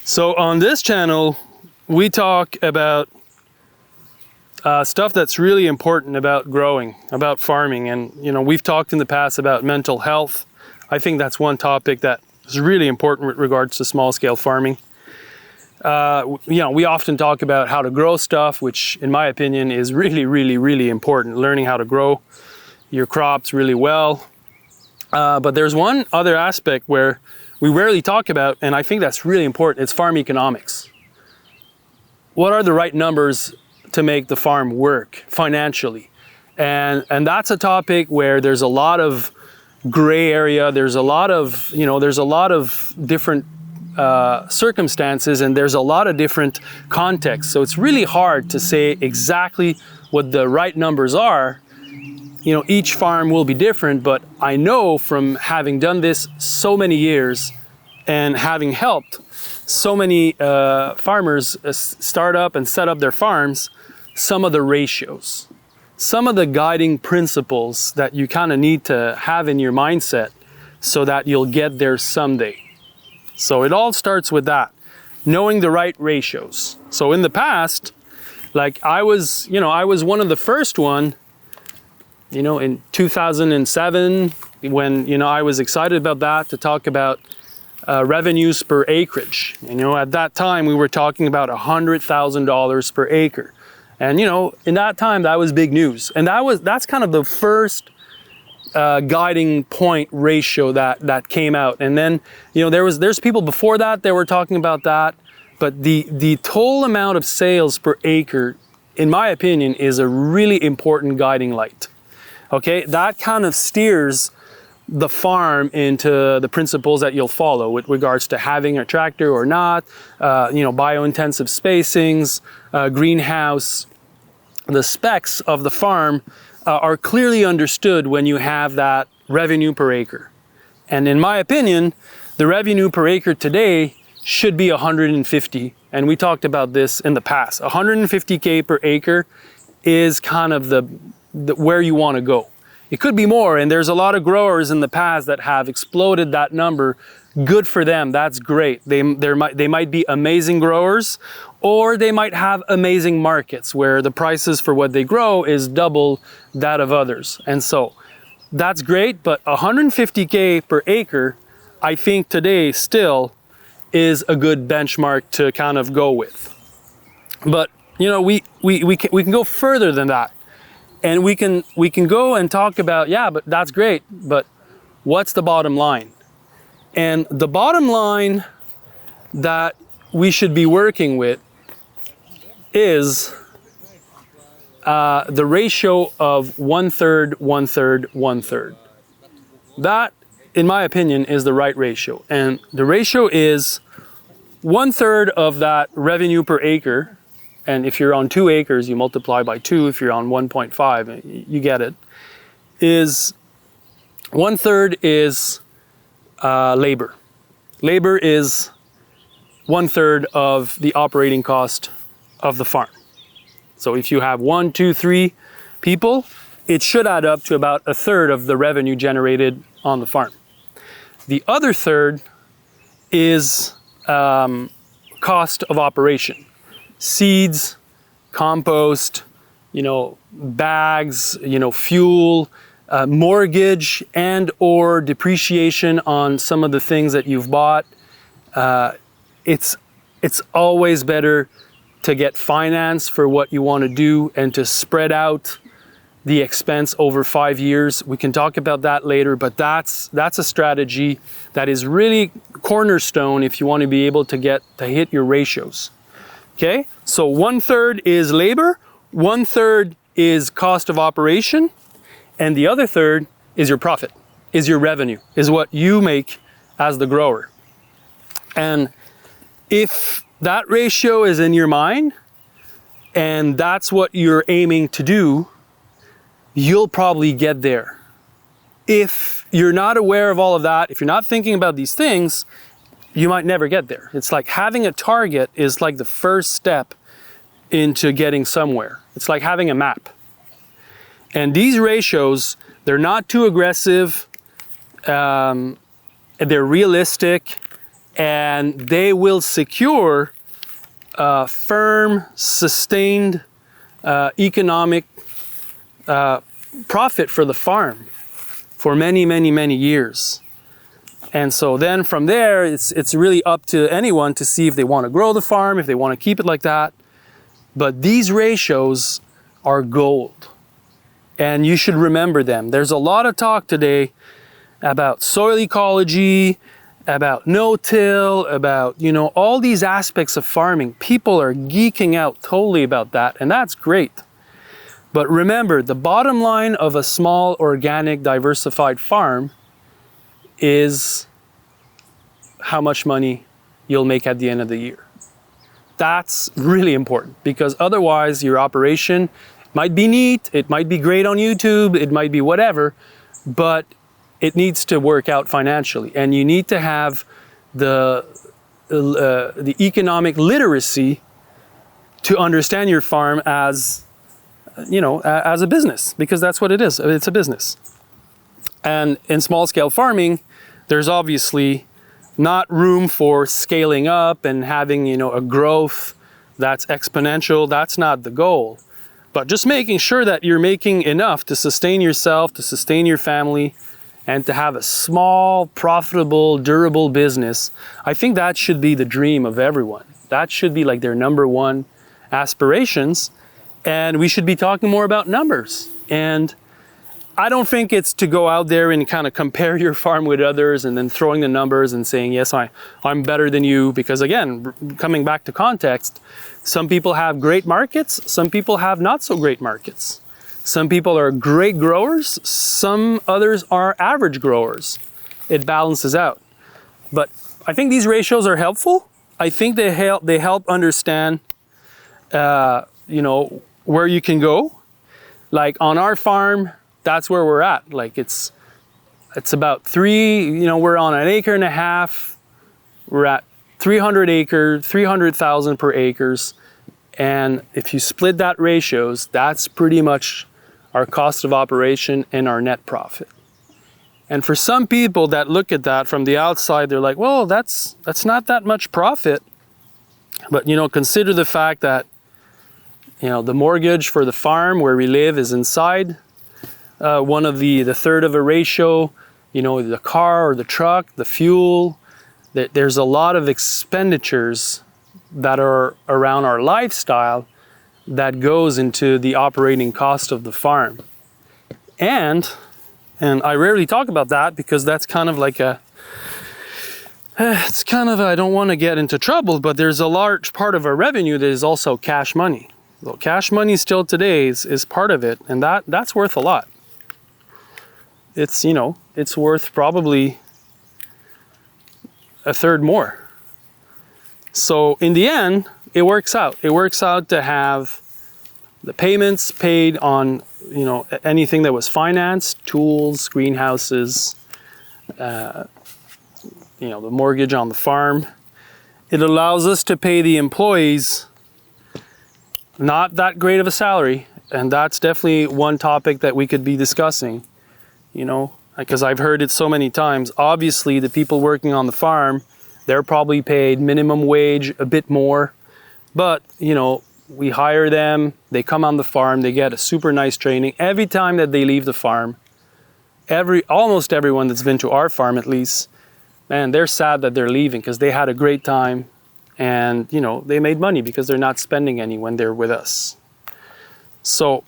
So on this channel, we talk about stuff that's really important about growing, about farming. And, you know, we've talked in the past about mental health. I think that's one topic that is really important with regards to small scale farming. You know, we often talk about how to grow stuff, which in my opinion is really important. Learning how to grow your crops really well. But there's one other aspect where we rarely talk about, and I think that's really important. It's farm economics. What are the right numbers to make the farm work financially? And that's a topic where there's a lot of gray area. There's a lot of, you know, there's a lot of different circumstances, and there's a lot of different contexts. So it's really hard to say exactly what the right numbers are. You know, each farm will be different, but I know from having done this so many years and having helped so many farmers start up and set up their farms, some of the ratios, some of the guiding principles that you kind of need to have in your mindset so that you'll get there someday. So it all starts with that, knowing the right ratios. So in the past, like I was one of the first one, you know, in 2007, when, you know, I was excited about that, to talk about revenues per acreage. You know, at that time we were talking about $100,000 per acre. And, you know, in that time that was big news. And that's kind of the first guiding point ratio that came out. And then, you know, there's people before that were talking about that, but the total amount of sales per acre, in my opinion, is a really important guiding light. Okay, that kind of steers the farm into the principles that you'll follow with regards to having a tractor or not, you know, bio-intensive spacings, greenhouse. The specs of the farm are clearly understood when you have that revenue per acre. And in my opinion, the revenue per acre today should be 150. And we talked about this in the past. 150K per acre is kind of the where you want to go. It could be more, and there's a lot of growers in the past that have exploded that number. Good for them, that's great. They might be amazing growers, or they might have amazing markets where the prices for what they grow is double that of others. And so that's great, but 150K per acre, I think today still is a good benchmark to kind of go with. But, you know, we can go further than that. And we can go and talk about, yeah, but that's great, but what's the bottom line? And the bottom line that we should be working with is the ratio of 1/3, 1/3, 1/3. That, in my opinion, is the right ratio. And the ratio is 1/3 of that revenue per acre. And if you're on 2 acres, you multiply by 2. If you're on 1.5, you get it. Is 1/3 is labor. Labor is 1/3 of the operating cost of the farm. So if you have 1, 2, 3 people, it should add up to about 1/3 of the revenue generated on the farm. The other third is cost of operation. Seeds, compost, you know, bags, you know, fuel, mortgage and or depreciation on some of the things that you've bought. It's always better to get finance for what you want to do and to spread out the expense over 5 years. We can talk about that later, but that's a strategy that is really cornerstone if you want to be able to hit your ratios. Okay, so 1/3 is labor, 1/3 is cost of operation, and the other third is your profit, is your revenue, is what you make as the grower. And if that ratio is in your mind, and that's what you're aiming to do, you'll probably get there. If you're not aware of all of that, if you're not thinking about these things, you might never get there. It's like having a target is like the first step into getting somewhere. It's like having a map. And these ratios, they're not too aggressive, they're realistic, and they will secure firm, sustained economic profit for the farm for many, many, many years. And so then from there, it's really up to anyone to see if they want to grow the farm, if they want to keep it like that. But these ratios are gold, and you should remember them. There's a lot of talk today about soil ecology, about no-till, about, you know, all these aspects of farming. People are geeking out totally about that, and that's great. But remember, the bottom line of a small, organic, diversified farm is how much money you'll make at the end of the year. That's really important, because otherwise your operation might be neat, it might be great on YouTube, it might be whatever, but it needs to work out financially, and you need to have the economic literacy to understand your farm as, you know, as a business, because that's what it is. It's a business. And in small scale farming, there's obviously not room for scaling up and having, you know, a growth that's exponential. That's not the goal. But just making sure that you're making enough to sustain yourself, to sustain your family, and to have a small, profitable, durable business. I think that should be the dream of everyone. That should be like their number one aspirations. And we should be talking more about numbers. And I don't think it's to go out there and kind of compare your farm with others and then throwing the numbers and saying, yes, I'm better than you. Because again, coming back to context, some people have great markets, some people have not so great markets. Some people are great growers, some others are average growers. It balances out. But I think these ratios are helpful. I think they help understand, you know, where you can go. Like on our farm, that's where we're at. Like it's about we're on an acre and a half. We're at 300 acres, 300,000 per acres. And if you split that ratios, that's pretty much our cost of operation and our net profit. And for some people that look at that from the outside, they're like, well, that's not that much profit. But, you know, consider the fact that, you know, the mortgage for the farm where we live is inside one of the third of a ratio, you know, the car or the truck, the fuel. There's a lot of expenditures that are around our lifestyle that goes into the operating cost of the farm. And I rarely talk about that because that's kind of like I don't want to get into trouble, but there's a large part of our revenue that is also cash money. Well, cash money still today is part of it, and that's worth a lot. It's, you know, it's worth probably a third more. So in the end, it works out. It works out to have the payments paid on, you know, anything that was financed, tools, greenhouses, you know, the mortgage on the farm. It allows us to pay the employees not that great of a salary, and that's definitely one topic that we could be discussing, you know, because I've heard it so many times. Obviously, the people working on the farm, they're probably paid minimum wage, a bit more, but, you know, we hire them, they come on the farm, they get a super nice training. Every time that they leave the farm, almost everyone that's been to our farm at least, man, they're sad that they're leaving because they had a great time and, you know, they made money because they're not spending any when they're with us. So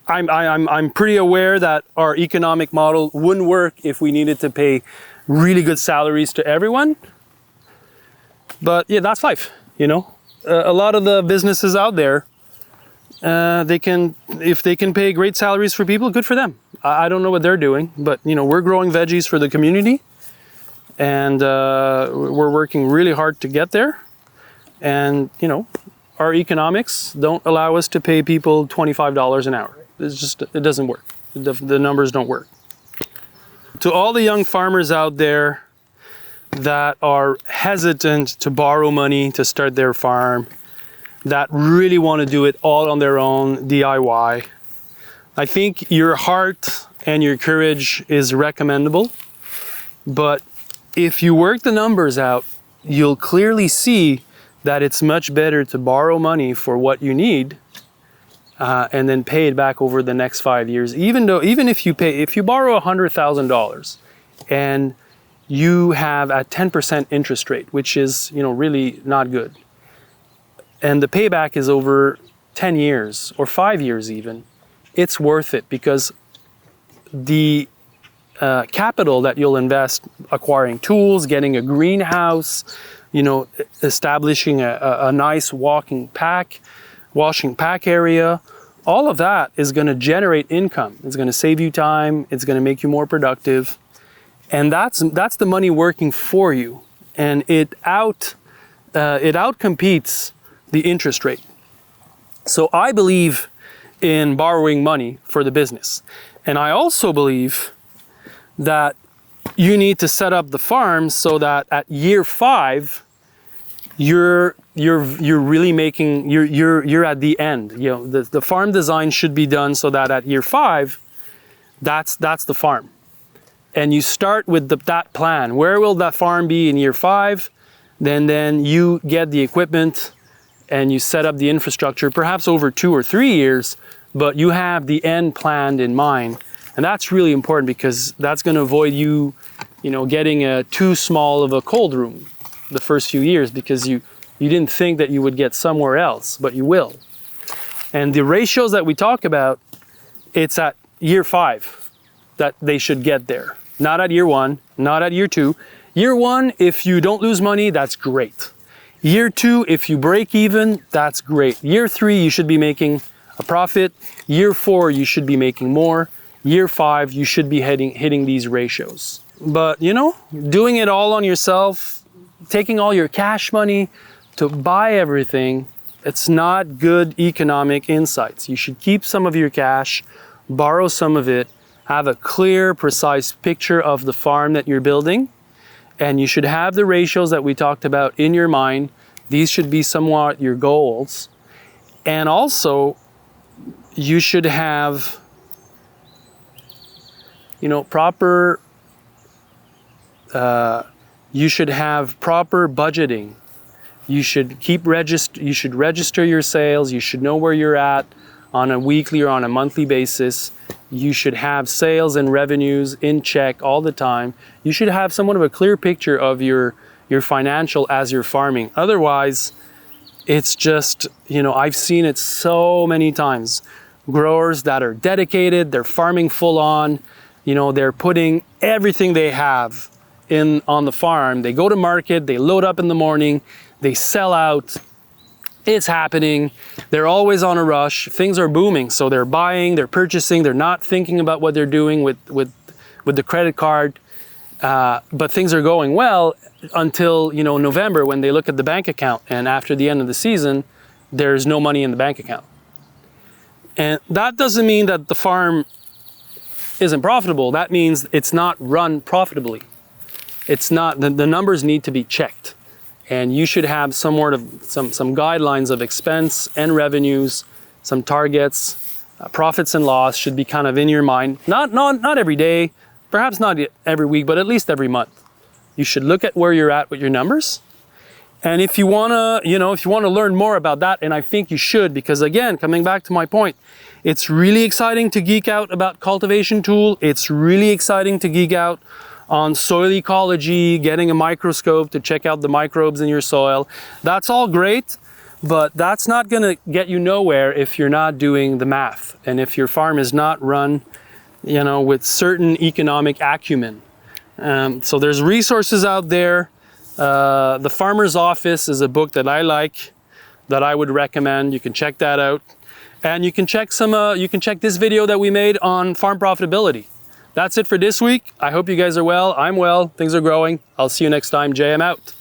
I'm pretty aware that our economic model wouldn't work if we needed to pay really good salaries to everyone. But yeah, that's life, you know. A lot of the businesses out there, if they can pay great salaries for people, good for them. I don't know what they're doing, but, you know, we're growing veggies for the community, and we're working really hard to get there. And, you know, our economics don't allow us to pay people $25 an hour. It doesn't work. The numbers don't work. To all the young farmers out there that are hesitant to borrow money to start their farm, that really want to do it all on their own, DIY, I think your heart and your courage is recommendable, but if you work the numbers out, you'll clearly see that it's much better to borrow money for what you need and then pay it back over the next 5 years. Even if you borrow $100,000 and you have a 10% interest rate, which is, you know, really not good, and the payback is over 10 years or 5 years even, it's worth it, because the capital that you'll invest acquiring tools, getting a greenhouse, you know, establishing a nice washing pack area, all of that is going to generate income. It's going to save you time. It's going to make you more productive. And that's the money working for you. And it outcompetes the interest rate. So I believe in borrowing money for the business. And I also believe that you need to set up the farm so that at year 5, you're really making, you're at the end. You know, the farm design should be done so that at year 5, that's the farm. And you start with that plan. Where will that farm be in year 5? Then you get the equipment and you set up the infrastructure, perhaps over 2 or 3 years, but you have the end planned in mind. And that's really important, because that's going to avoid you know, getting too small of a cold room the first few years, because you didn't think that you would get somewhere else, but you will. And the ratios that we talk about, it's at year 5 that they should get there. Not at year 1, not at year 2. Year 1, if you don't lose money, that's great. Year 2, if you break even, that's great. Year 3, you should be making a profit. Year 4, you should be making more. Year 5, you should be hitting these ratios. But, you know, doing it all on yourself, taking all your cash money to buy everything, it's not good economic insights. You should keep some of your cash, borrow some of it, have a clear, precise picture of the farm that you're building, and you should have the ratios that we talked about in your mind. These should be somewhat your goals. And also, you should have, you know, proper budgeting. You should register your sales. You should know where you're at on a weekly or on a monthly basis. You should have sales and revenues in check all the time. You should have somewhat of a clear picture of your financial as you're farming. Otherwise, it's just, you know, I've seen it so many times. Growers that are dedicated, they're farming full on, you know, they're putting everything they have on the farm. They go to market, they load up in the morning, they sell out. It's happening. They're always on a rush. Things are booming, so they're buying, they're purchasing, they're not thinking about what they're doing with the credit card. But things are going well until, you know, November, when they look at the bank account, and after the end of the season, there's no money in the bank account. And that doesn't mean that the farm isn't profitable. That means it's not run profitably. It's not, the numbers need to be checked. And you should have some guidelines of expense and revenues, some targets, profits and loss should be kind of in your mind. Not every day, perhaps not every week, but at least every month. You should look at where you're at with your numbers. And if you wanna, you know, if you wanna learn more about that, and I think you should, because again, coming back to my point, it's really exciting to geek out about cultivation tool. It's really exciting to geek out on soil ecology, getting a microscope to check out the microbes in your soil. That's all great, but that's not gonna get you nowhere if you're not doing the math, and if your farm is not run, you know, with certain economic acumen. So there's resources out there. The Farmer's Office is a book that I like, that I would recommend. You can check that out. And you can check this video that we made on farm profitability. That's it for this week. I hope you guys are well. I'm well. Things are growing. I'll see you next time. JM out.